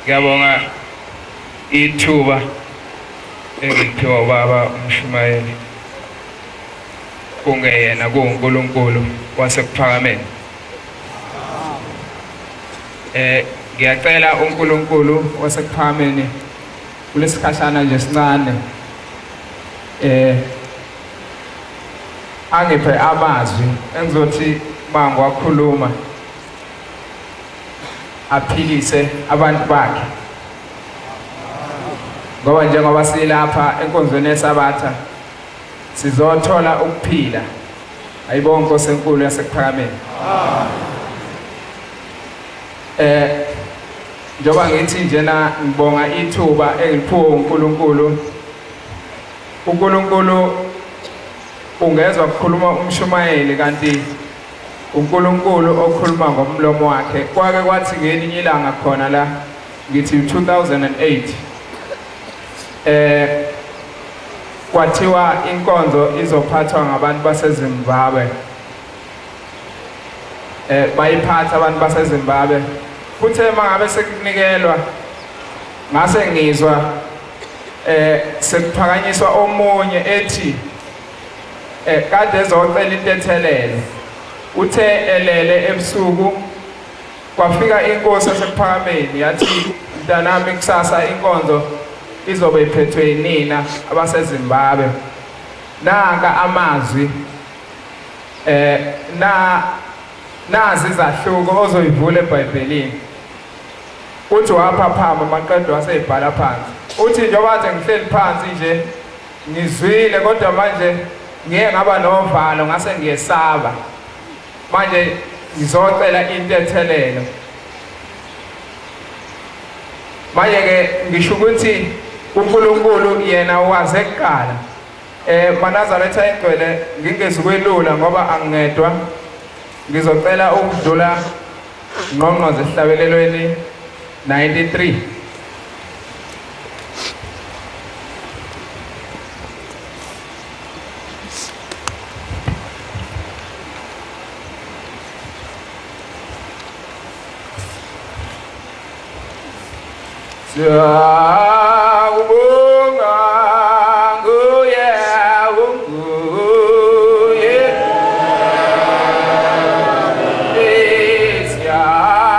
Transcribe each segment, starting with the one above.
Ngiyabonga ithuba engiphiwa ubaba uMshumayeli. Kungeyena kuNkulunkulu wasekuphakameni. Ngiyacela uNkulunkulu wasekuphakameni kulesikhashana nje sincane angiphe amazwi engizothi mangiwakhuluma aphilise abantu bakhe. Ngoba njengoba silapha enkonzweni yeSabatha sizothola ukuphila. Ayibonke Nkosi enkulu yasekuphakameni. Njengoba ngithi njena ngibonga ithuba engiliphiwe uNkulunkulu. uNkulunkulu ungezwa ukukhuluma uMshumayeli kanti uNkulunkulu okhuluma ngomlomo wakhe. Kwake kwathi ngelinye ilanga khona la ngithi 2008 kwathiwa inkonzo izophathwa ngabantu baseZimbabwe. Bayiphatha abantu baseZimbabwe. Kuthe mangabe sekunikelwa ngase ngizwa sekuphakanyiswa omunye ethi kade ezocela intethelelo. Uthe elele ebusuku kwafika inkosi yasekuphakameni yathi mntanami kusasa inkonzo izobe iphethwe yinina abaseZimbabwe. Naka amazwi nazi izahluko ozoyivula eBhayibhelini. Uthi waphaphama maqedwe waseyibhala phansi. Uthi njengoba nje ngihleli phansi nje ngizwile kodwa manje ngeke ngaba novalo ngase ngiyesaba. Manje ngizocela intethelelo. Manje ke ngisho ukuthi uNkulunkulu yena waze kuqala. Manazaretha engcwele ngingezukwelula ngoba angingedwa. Ngizocela ukudlula ngqongqoze esihlabelelweni 93. Siyabonga nguye unguye siyabonga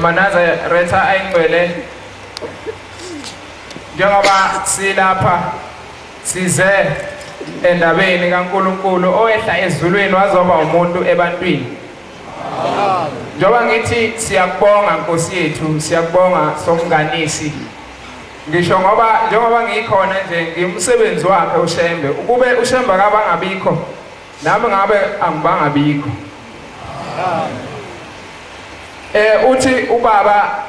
Manazaretha ayingcwele njengoba silapha size endabeni kaNkulunkulu oyehla ezulwini wazoba umuntu ebantwini. Njoba ngithi siyakubonga Nkosi yethu, siyakubonga somnganisi. Ngisho ngoba njengoba ngikhona nje ngimsebenzi wakhe uShembe, ukube uShembe akabangabikho nami ngabe angibangabikho. Uthi ubaba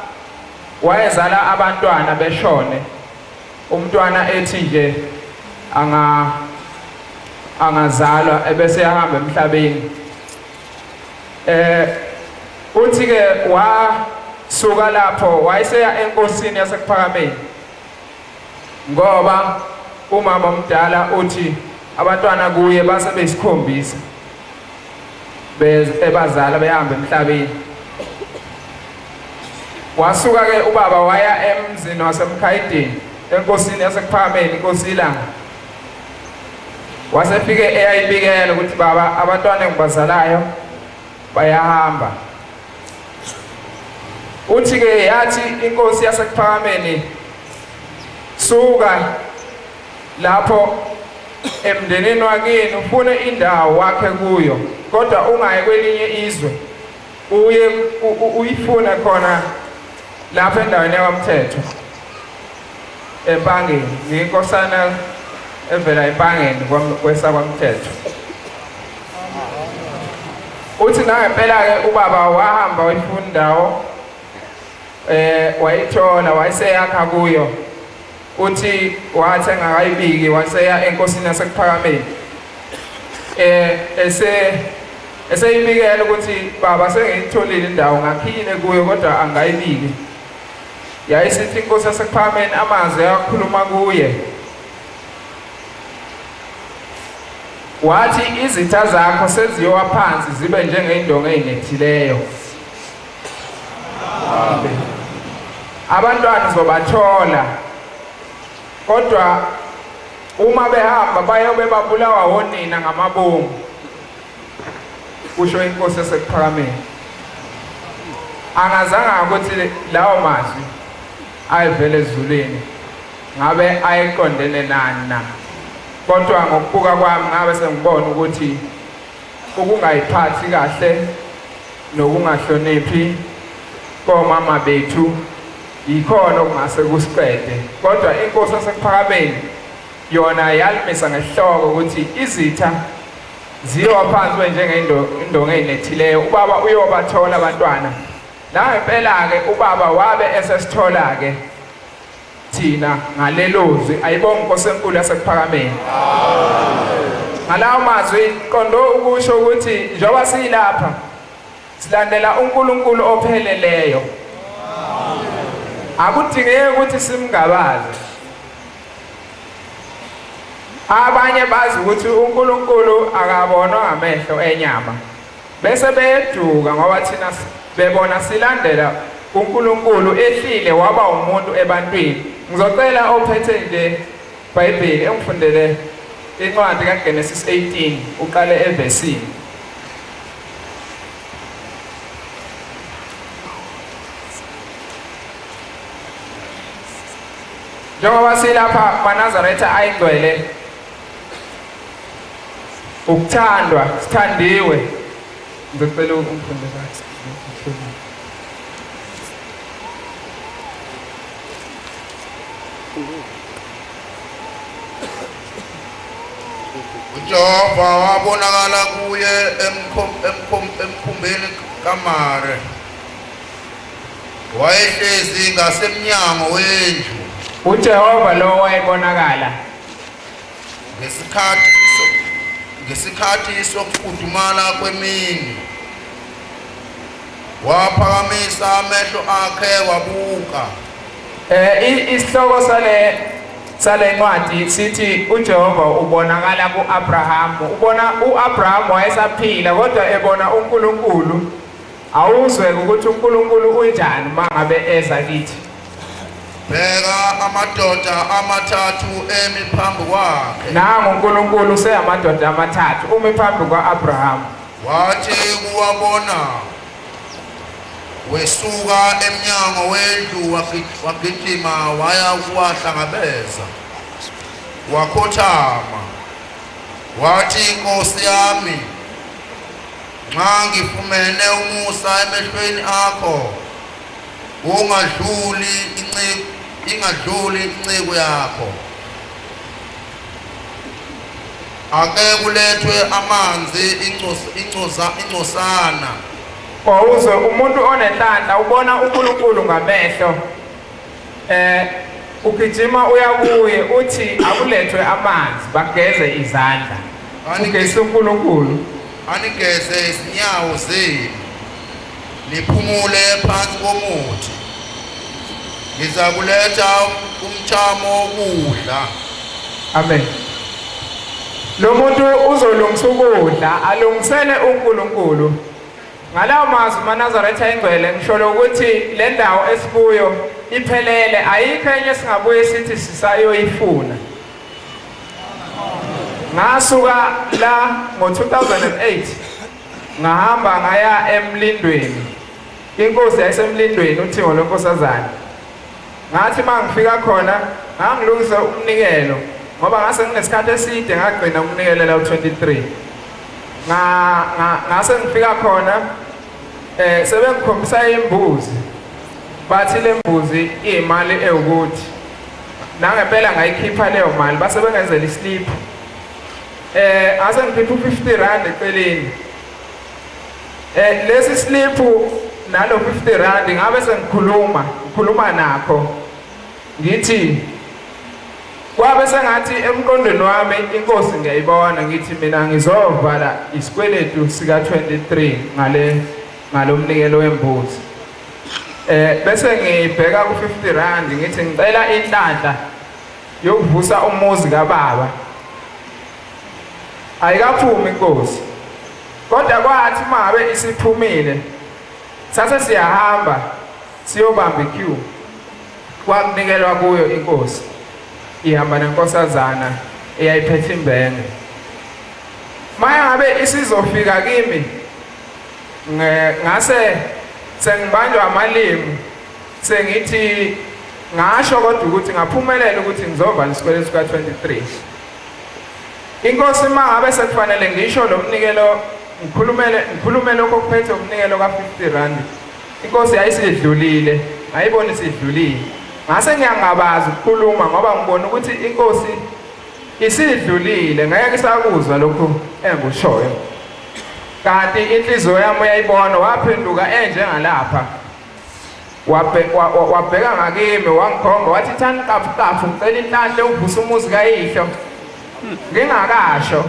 wayezala abantwana beshone, umntwana ethi nje angazalwa ebese yahamba emhlabeni. Uthi ke wasuka lapho wayeseya enkosini yaseKuphakameni ngoba umama omdala uthi abantwana kuye base besikhombisa ebazala behamba emhlabeni. Wasuka ke ubaba waya emzini waseMkhayidini enkosini yaseKuphakameni, inkosi iLanga. Wasefike eyayibikela ukuthi baba abantwana engibazalayo bayahamba. Uthi ke yathi inkosi yaseKuphakameni, suka lapho emndenini wakini ufune indawo wakhe kuyo, kodwa ungayi kwelinye izwe, uye uyifune khona lapha endaweni yaKwaMthetho eMpangeni. Nginkosana evela eMpangeni kwesaKwaMthetho. Uthi nangempela ke ubaba wahamba wayifuna indawo wayithola wayeseyakha kuyo. Uthi wathi engakayibiki waseya enkosini yaseKuphakameni eseyibikela ukuthi baba sengiyitholile indawo ngakhile kuyo kodwa angayibiki. Yayisithi inkosi yaseKuphakameni amazwi ayakhuluma kuye, wathi izitha zakho seziyowa phansi zibe njengey'ndonga ey'nethileyo. Abantwana zobathola, kodwa uma behamba bayobe babulawa wonina ngamabomu, kusho inkosi yaseKuphakameni. Angazanga ukuthi lawo mazwi ayevele ezulwini ngabe ayiqondene nani na, kodwa ngokubuka kwami ngabe sengibona ukuthi ukungayiphathi kahle nokungahloniphi komama bethu yikhona okungase kusiqede. Kodwa inkosi yaseKuphakameni yona yalimisa ngesihloko ukuthi izitha ziyowa phansi njengey'ndonga ey'nethileyo. Ubaba uyobathola abantwana. Nangempela-ke ubaba wabe esesithola-ke thina ngalelo zwi. Ayibonge inkosi enkulu yaseKuphakameni. Ngalawo mazwi qondo ukusho ukuthi njengoba siyilapha silandela uNkulunkulu opheleleyo. Akudingeki ukuthi simngabaze. Abanye bazi ukuthi uNkulunkulu akabonwa ngamehlo enyama, bese beyeduka ngoba thina bebona silandela uNkulunkulu ehlile waba umuntu ebantwini. Ngizocela ophethe nje iBhayibheli engifundele incwadi kaGenesis 18 uqale evesini. Njengoba silapha Manazaretha ayingcwele, ukuthandwa sithandiwe. Ngicela umfundele uJehova wabonakala kuye emkhumbeni kaMare, wayehlezi ngasemnyango wendlu. uJehova lo wayebonakala ngesikhathi sokufudumala kwemini, waphakamisa amehlo akhe wabuka. Isihloko sale ncwadi sithi uJehova ubonakala kuAbraham. Ubona uAbraham wayesaphila kodwa ebona uNkulunkulu. Awuzwe ukuthi uNkulunkulu unjani mangabe eza kithi. Bheka amadoda amathathu emi phambi kwakhe. Nangu uNkulunkulu seyamadoda amathathu umi phambi kwaAbraham. Wathi kuwabona wesuka emnyango wendlu wagijima waya kuwahlangabeza, wakhothama wathi, Nkosi yami, nxa ngifumene umusa emehlweni akho, ingadluli inciko yakho. Ake kulethwe amanzi ingcosana. Uzwe umuntu onenhlanhla ubona uNkulunkulu ngamehlo, ugijima uya kuye uthi akulethwe amanzi bageze izandla, ugeze uNkulunkulu. Anigeze izinyawo zenu niphumule phansi komuthi, ngizakuletha umthamo wokudla. Amen. Lo muntu uzolungisa ukudla alungisele uNkulunkulu. Ngalawo mazwi maNazaretha engcwele ngisholo ukuthi le ndawo esikuyo iphelele, ayikho enye singabuye sithi sisayoyifuna. Ngasuka la ngo-2008 ngahamba ngaya eMlindweni, inkosi yayisemlindweni uThingo lweNkosazana. Ngathi mangifika khona ngangilungisa umnikelo ngoba ngase nginesikhathi eside ngagcina ukunikelela u-23. Ngase ngifika khona sebengikhombisa imbuzi, bathi le mbuzi imali ewukuthi nangempela ngayikhipha leyo mali base bengenzela islip. Ngase ngikhipha u-50 eceleni. Lesi slip nalo 50 ngabe sengikhuluma nakho ngithi kwabe sengathi emqondweni wami inkosi ngiyayibona, ngithi mina ngizovala isikweletu sika 23 ngalo mnikelo wembuzi. Bese ngibheka ku 50 ngithi ngicela inhlanhla yokuvusa umuzi kaBaba. Ayikaphumi inkosi, kodwa kwathi mabe isiphumile sase siyahamba siyobamba iqueue, kwakunikelwa kuyo inkosi ihamba nenkosazana eyayiphethe imbenge. Maya ngabe isizofika kimi ngase sengibanjwa amalimi sengithi ngasho kodwa ukuthi ngaphumelela ukuthi ngizovala isikweletu sika 23. Inkosi mangabe sekufanele ngisho lo mnikelo ngikhulume lokho kuphethe umnikelo ka 50 inkosi yayisidlulile, ayibona isidlulile. Ngase ngiyangabaza ukukhuluma ngoba ngibona ukuthi inkosi isidlulile, ngeke sakuzwa lokho engikushoyo. Kanti inhliziyo yami uyayibona, waphenduka njengalapha wabheka ngakimi wangikhomba wathi, Thani kafu ngicela inhlanhla uvusa umuzi kayihlo. Ngingakasho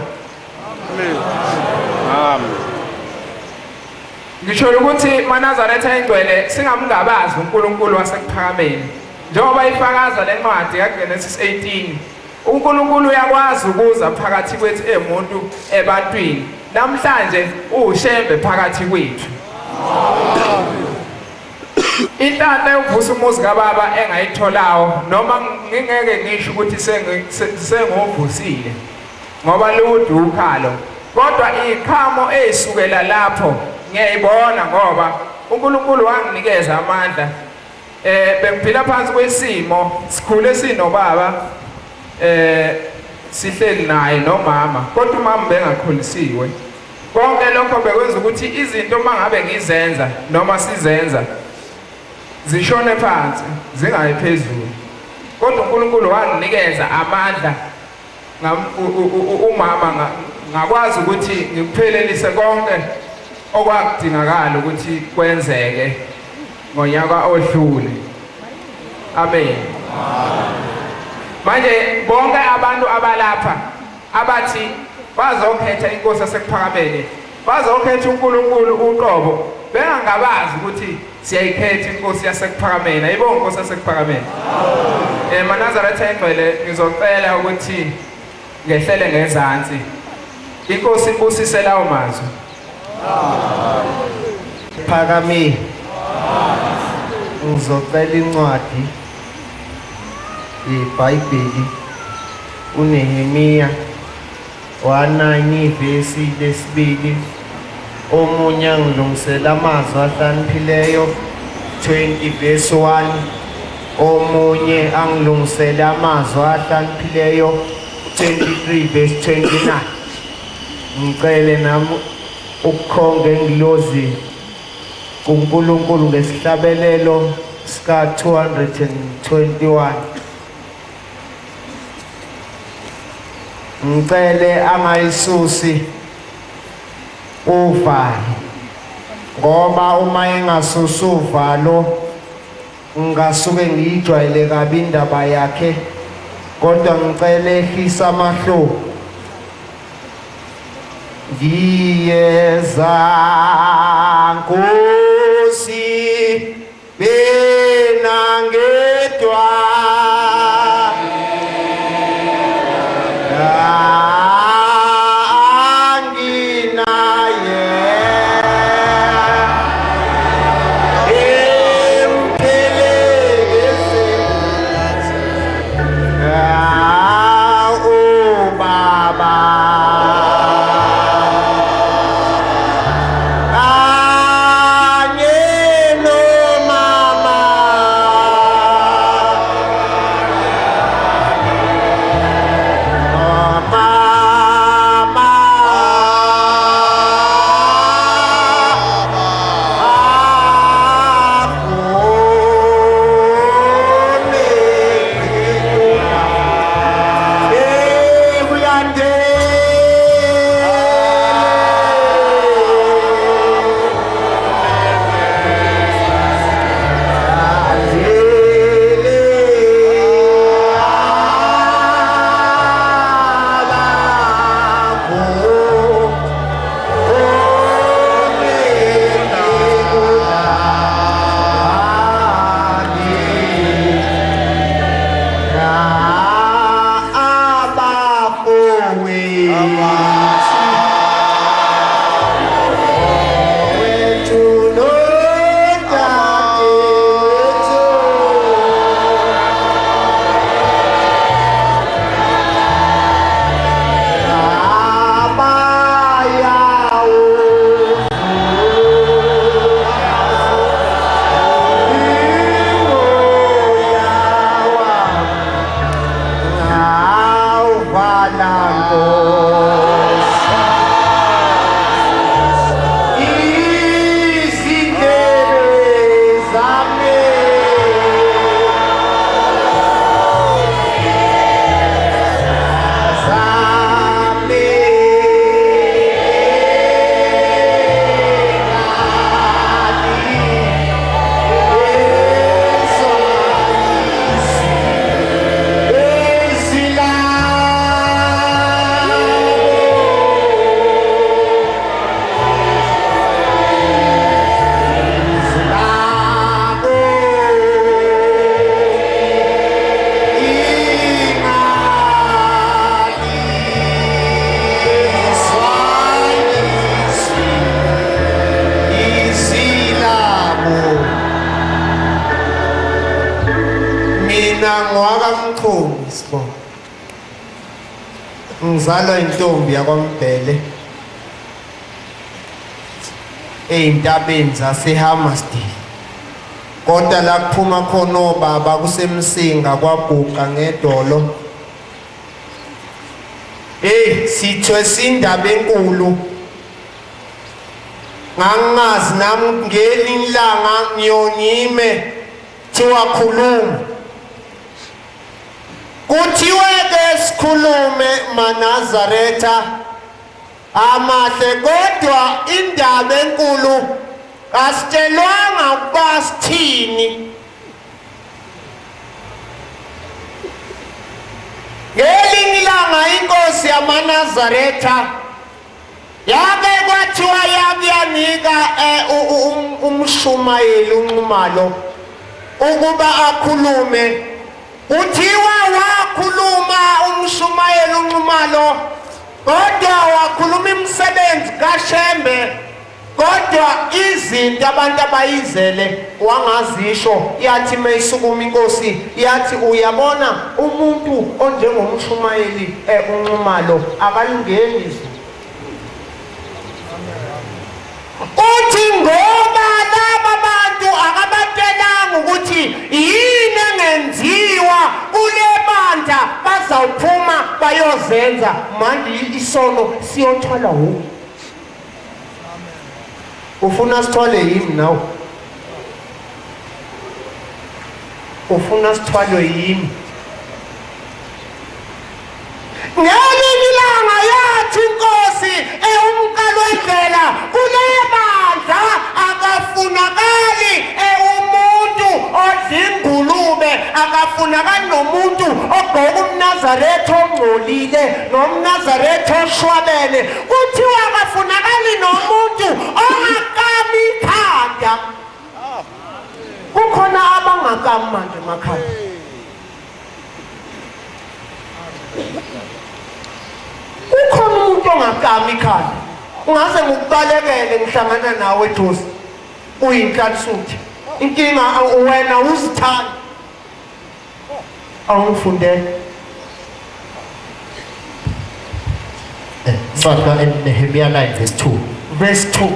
ngisho ukuthi maNazaretha engcwele singamngabazi uNkulunkulu wasekuphakameni. Njengoba ifakaza lencwadi kaGenesis 18, uNkulunkulu uyakwazi ukuza phakathi kwethu emuntu ebantwini. Namhlanje ushembe phakathi kwethu. Inhlanhla yokuvusa umuzi kaBaba engayitholayo noma ngingeke ngisho ukuthi sengovusile ngoba ludu ukhalo, kodwa ikhamo ezisukela lapho ngiyayibona ngoba uNkulunkulu wanginikeza amandla. Bengiphila phansi kwesimo, sikhule sinobaba sihleli naye nomama, kodwa umama bengakhulisiwe. Konke lokho bekwenza ukuthi izinto mangabe ngizenza noma sizenza zishone phansi zingayi phezulu, kodwa uNkulunkulu wanginikeza amandla. Umama ngakwazi ukuthi ngikuphelelise konke okwakudingakala ukuthi kwenzeke ngonyaka odlule. Amen. Manje bonke abantu abalapha abathi bazokhetha inkosi yasekuphakameni, bazokhetha uNkulunkulu uqobo, bengangabazi ukuthi siyayikhetha inkosi yasekuphakameni. Ayibonke inkosi yasekuphakameni. maNazaretha engcwele ngizocela ukuthi ngehlele ngezansi. Inkosi ibusise lawo mazwi. Phakame. Ngizocela incwadi iBhayibheli uNehemiya 1:9 ivesi lesibili. Omunye angilungisela amazwi ahlakaniphileyo 20 verse 1 omunye angilungisela amazwi ahlakaniphileyo 23 verse 29 ngicele nami ukukhonga engilozi kuNkulunkulu ngesihlabelelo sika 221 ngicele angayisusi uvalo ngoba uma engasusi uvalo ngasuke ngiyijwayele kabi indaba yakhe kodwa ngicele ehlisa amahlo ngiyeza Nkosi mina ngedwa ngizalwa intombi yakwaMbhele eintabeni zaseHammersdale kodwa la kuphuma khona obaba kusemsinga kwaguqa ngedolo sithwe sindaba enkulu ngangazi nami ngelinye ilanga ngiyonyime thiwa khuluma kuthiwe ke sikhulume maNazaretha amahle kodwa indaba enkulu asitshelwanga ukuba sithini ngelinye ilanga inkosi yamaNazaretha yake kwathiwa yakuyanika umshumayeli uNxumalo ukuba akhulume kuthiwa wakhuluma umshumayeli uNxumalo kodwa wakhuluma imisebenzi kaShembe kodwa izinto abantu abayizele wangazisho yathi mayisukuma inkosi yathi uyabona umuntu onjengomshumayeli uNxumalo akalingeni izwi uthi ngoba laba bantu akabatela bazawuphuma bayozenza manje isono siyothwala wu. Ufuna sithwale yimi nawe? Ufuna sithwalwe yimi? Ngelinye ilanga yathi inkosi umqalo wendlela kule bandla akafunakali umuntu odlingulube, akafunakali nomuntu ogqoka umNazaretha ongcolile nomNazaretha oshwabene, kuthiwa akafunakali nomuntu ongakami ikhanda. Kukhona abangakami manje emakhaya. Ukhona umuntu ongakami ikhanda. Ungaze ngikubalekele ngihlangana nawe eduze. Uyinhlansuthi. Inkinga wena uzithanda. Awungifundele. Ncwadi kaNehemiya 9 verse 2. Verse 2.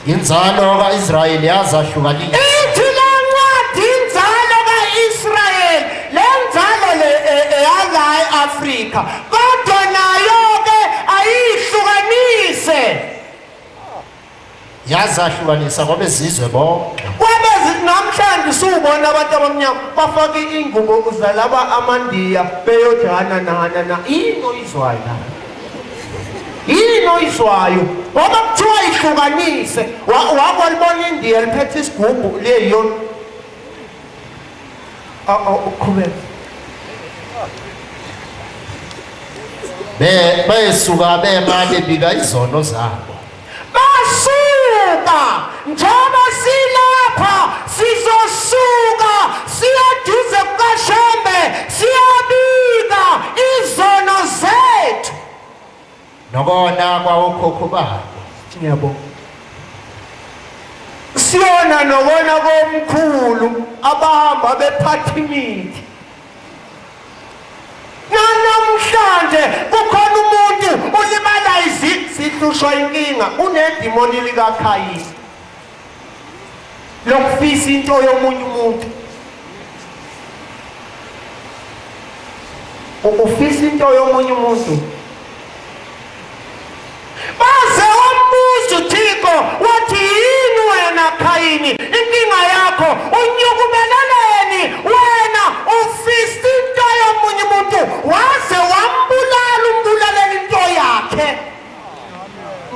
Inzalo kaIsrayeli yazahlukaniswa. Ithi le ncwadi inzalo kaIsrayeli, le nzalo le eyala eAfrika, kodwa nayo ke ayihlukanise. Yazahlukanisa kwabezizwe bonke. Namhlanje siubona abantu abamnyama bafaka ingubo zalaba amandiya beyojana na ini oyizwayo la. Yini oyizwayo ngoba kuthiwa ihlukanise. Wakwalibona India liphethe isigubhu leyo. Uqhubeka. Besuka bemane bika izono zabo. Basuka njengoba silapha sizosuka siyaduze kukaShembe siyabika izono zethu Nokona kwawokhokho babo. Ngiyabonga. Siyona nokona komkhulu abahamba bephatha imithi. Namhlanje kukhona umuntu ulibala izihlushwa inkinga unedimoni likaKhayini lokufisa into yomunye umuntu. Ukufisa into yomunye umuntu. Baze wambuza uThixo wathi yini wena Khayini inkinga yakho unyukumeleleni wena ufisa into yomunye umuntu waze wambulalela into yakhe.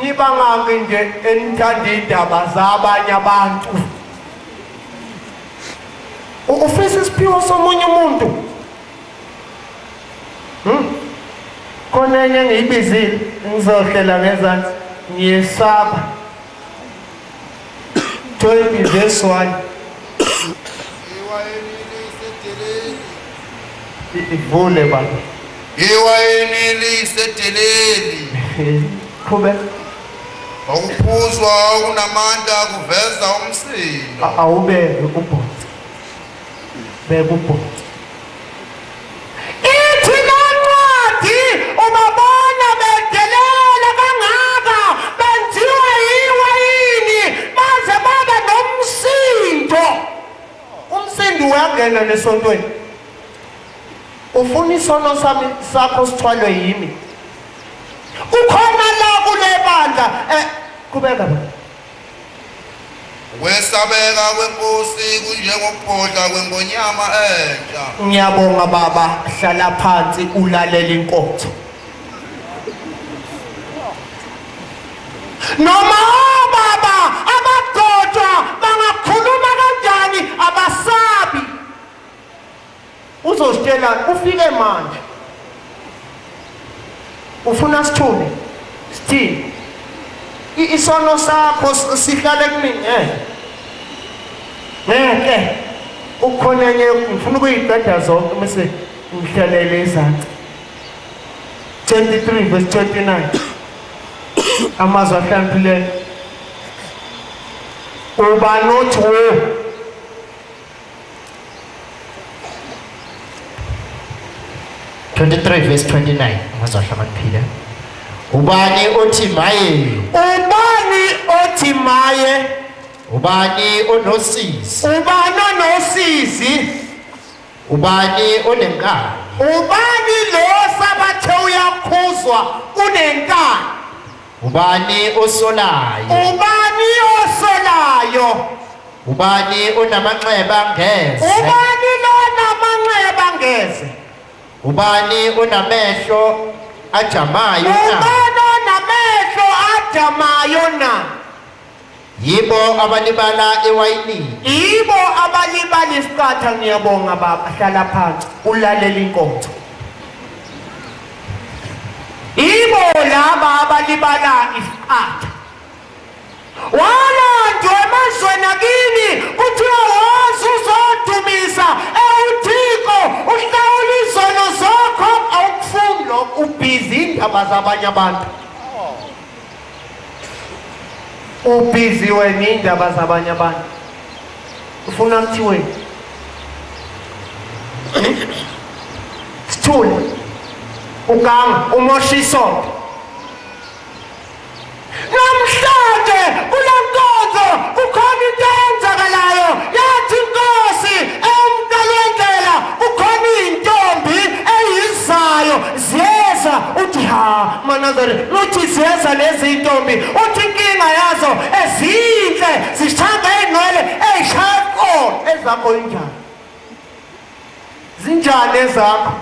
Nibangaki nje enithanda indaba zabanye abantu. Ufisa isiphiwo somunye umuntu. Khona enye ngiyibizile ngizohlela ngezansi ngiyesaba 20 verse 1. Ivule baba. Iwayini lisedeleli. Qhubeka. Ukuphuzwa unamandla kuveza umsindo. Awubeke ubhonzi. Beka ubhonzi. Ithi lencwadi ubabona bedelela kangaka benziwa yiwayini baze babe nomsindo. Umsindo uyangena nesontweni. Ufuna isono sami sakho sithwalwe yimi. Ukhona la kule bandla kubeka baba. Wesabeka kwenkosi kunjengokubhodla kwengonyama entsha. Ngiyabonga baba, hlala phansi ulalela inkotho. Noma baba abagodwa bangakhuluma kanjani abasabi. Uzositshela ufike manje. Ufuna sithume. Sithini? Isono sakho sihlale kumini ngeke ukhona enye ngifuna ukuyiqeda zonke bese ngihlalele izansi. 23 verse 29 amazwi ahlakaniphile uba notho 23 verse 29 amazwi ahlakaniphile. Ubani othi maye? Ubani othi maye? Ubani onosizi? Ubani onosizi? ubani onenkani ubani lo sabathe uyakhuzwa unenkani ubani osolayo ubani osolayo ubani onamanxeba ngeze ubani lonamanxeba ngeze ubani onamehlo ajamayo na ubani onamehlo ajamayo na yibo abalibala ewayinini yibo abalibala isikhatha. Ngiyabonga baba, hlala phansi ulalela inkonzo. Yibo laba abalibala isikhatha. Walandwe emazweni akini kuthiwa woza uzodumisa uThixo uhlawula izono zakho. Awukufuni lokho, ubhizi indaba zabanye abantu. Ubhizi wena indaba zabanye abantu. Ufuna kuthiwe sithule uganga umosha isonto. Namhlanje kule nkonzo kukhona into eyenzakalayo. Yathi inkosi emntalwendlela kukhona iy'ntombi eyizayo ziyeza. Uthi ha Manazare, uthi ziyeza lezi ntombi, uthi inkinga yazo ezinhle zishanga ey'nwele ey'shaya eqolo. Ezakho injani? Zinjani ezakho?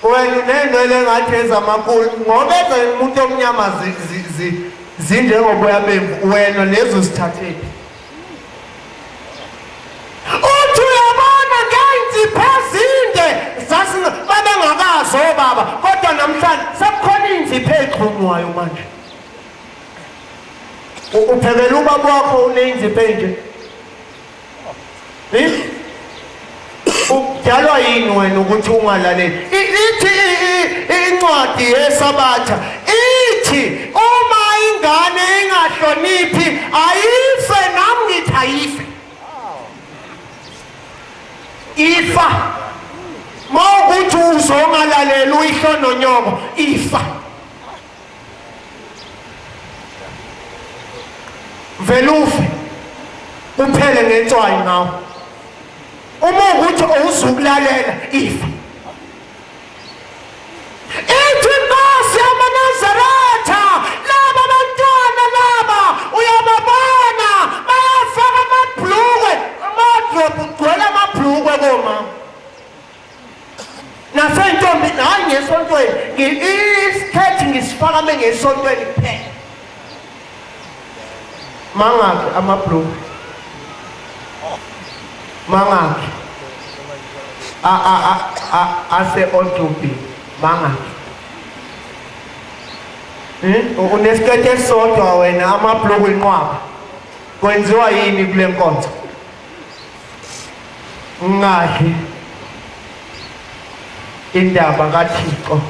Wena uney'nwele engathi ezamankulu ngoba umuntu omnyama zinjengoboya bemvu. Wena lezo zithathephi? Uthi uyabona ngey'nsipho ezinde babengakazi obaba, kodwa namhlanje sekukhona iy'nsipho ey'xhunywayo manje. Uphekela ubaba wakho uney'nsipho ey'nje? Udalwa yini wena ukuthi ungalaleli? Ithi incwadi yeSabatha ithi uma ingane ingahloniphi ayife. Nami ngithi ayife. Ifa. Mawukuthi uzongalaleli uyihlononyoko ifa. Velufe uphele ngetswayi ngawo. Uma ukuthi awuzukulalela ifa. Ithi inkosi yamaNazaretha laba bantwana laba uyababona bayafaka amabhlukwe amadropu kugcwele amabhlukwe komama nasentombi. Hayi ngesontweni isikhethi ngisifaka mengesontweni kuphela. Mangakhi amabhlukwe? Mangakhi? Ase ontupi mangakhi? Unesikhethi esisodwa wena amabhlukwe inqwaba. Kwenziwa yini kule nkonzo? Ngathi indaba kaThixo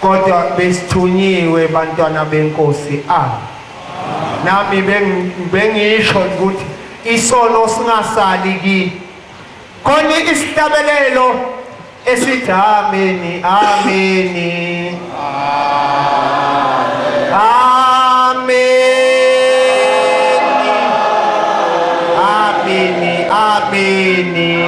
kodwa besithunyiwe bantwana benkosi. Nami bengisho ukuthi isono singasali kini. Khona isihlabelelo esithi ameni ameni ameni ameni ameni.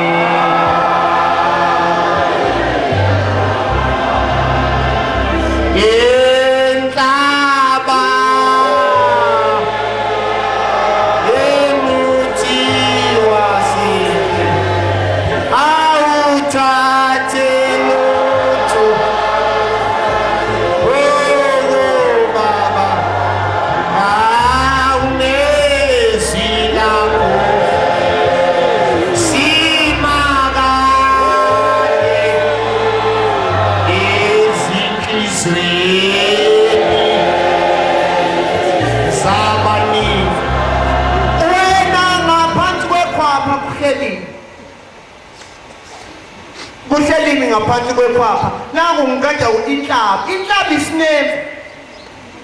Kuhlelini ngaphansi kwephapha nangu ngikade inhlaba. Inhlaba isinemfu.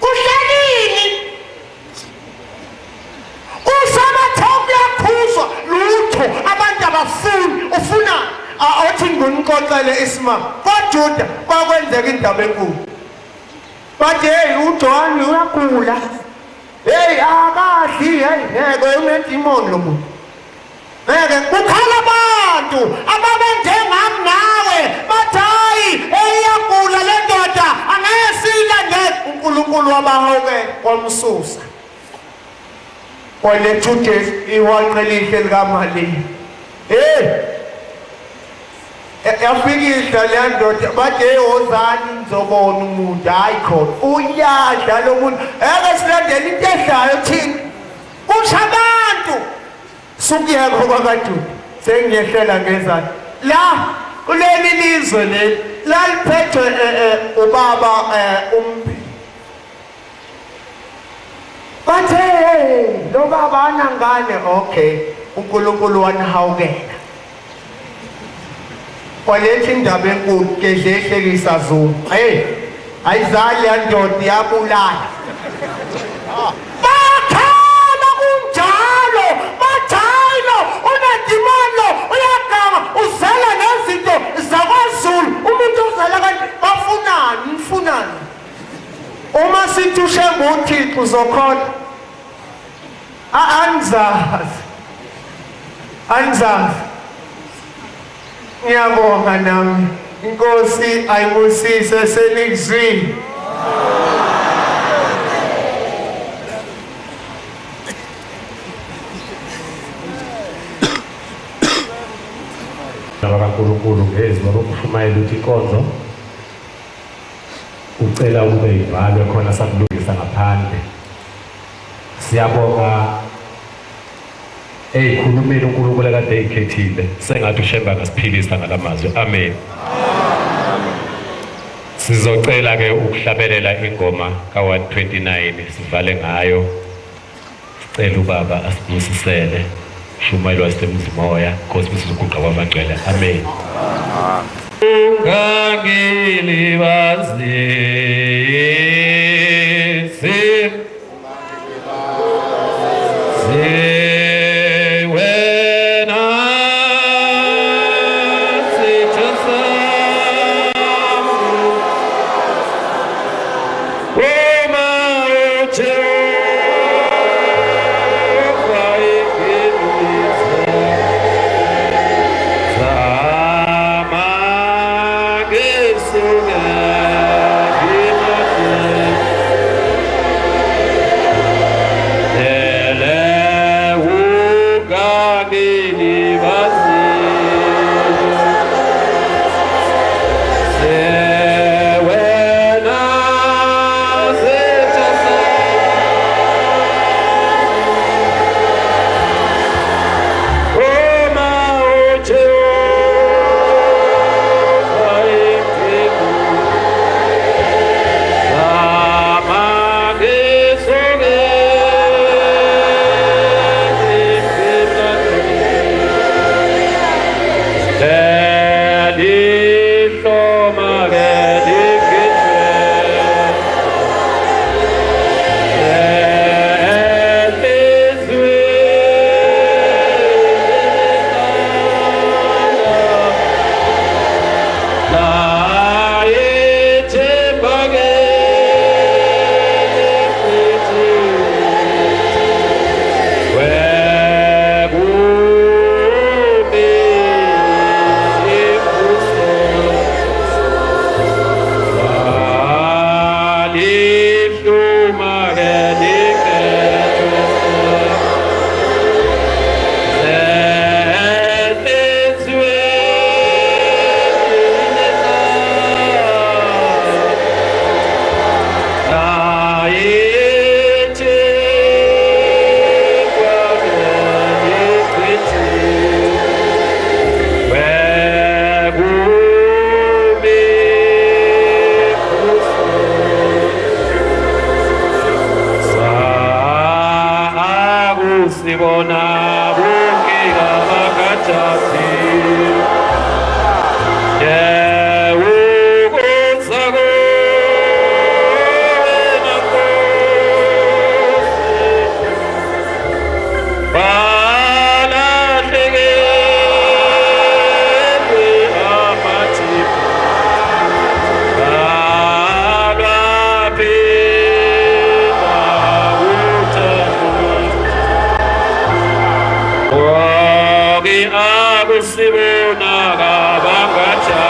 Kuhlelini uSabatha yakhuzwa lutho abantu abafuni. Ufuna awuthi ngikunixoxele isimanga kwaJuda kwakwenzeka indaba enkulu. Bathi hey uJohn uyagula. Hey akadli. Hey ngeke unedimoni lo muntu. Ngeke kukhala abantu ababenjenga uNkulunkulu wabahawukela wamsusa waletha uJesu ihwanqe elihle likaMaliya. Yafikisa leya ndoda bathi wozani nizobona umuntu hayi khona uyadla lo muntu eke silandela into ehlayo thina usha abantu sukuyekho kwakaJuda sengiyehlela ngezani la kuleli lizwe leli laliphethwe ubaba umphi bathe lo baba anangane okay uNkulunkulu wanihawukela waletha indaba enkulu kedlehlekisa Zulu ayizali yandoda yabulala bakhala kunjalo bathayilo unadimano uyagama uzela nezinto zakwaZulu umuntu ozala kanti bafunani mfunani uma sithi ushembe uThixo uzokhona angizazi ngiyabonga nami inkosi ayibusise senikuzwile kaNkulunkulu ngezwi lokushumayela ukuthi inkonzo ucela ube ibhalwe khona sakulungisa ngaphandle. Siyabonga eyikhulumile uNkulunkulu ekade eyikhethile sengathi ushemba ngasiphilisa ngalamazwi. Amen. Sizocela ke ukuhlabelela ingoma ka129 sivale ngayo. Sicela ubaba asibusisele shumayelo wasemzimoya Nkosi sizoguqa kwabangcwele. Amen. Ungangilibazi Sibona kabanga cha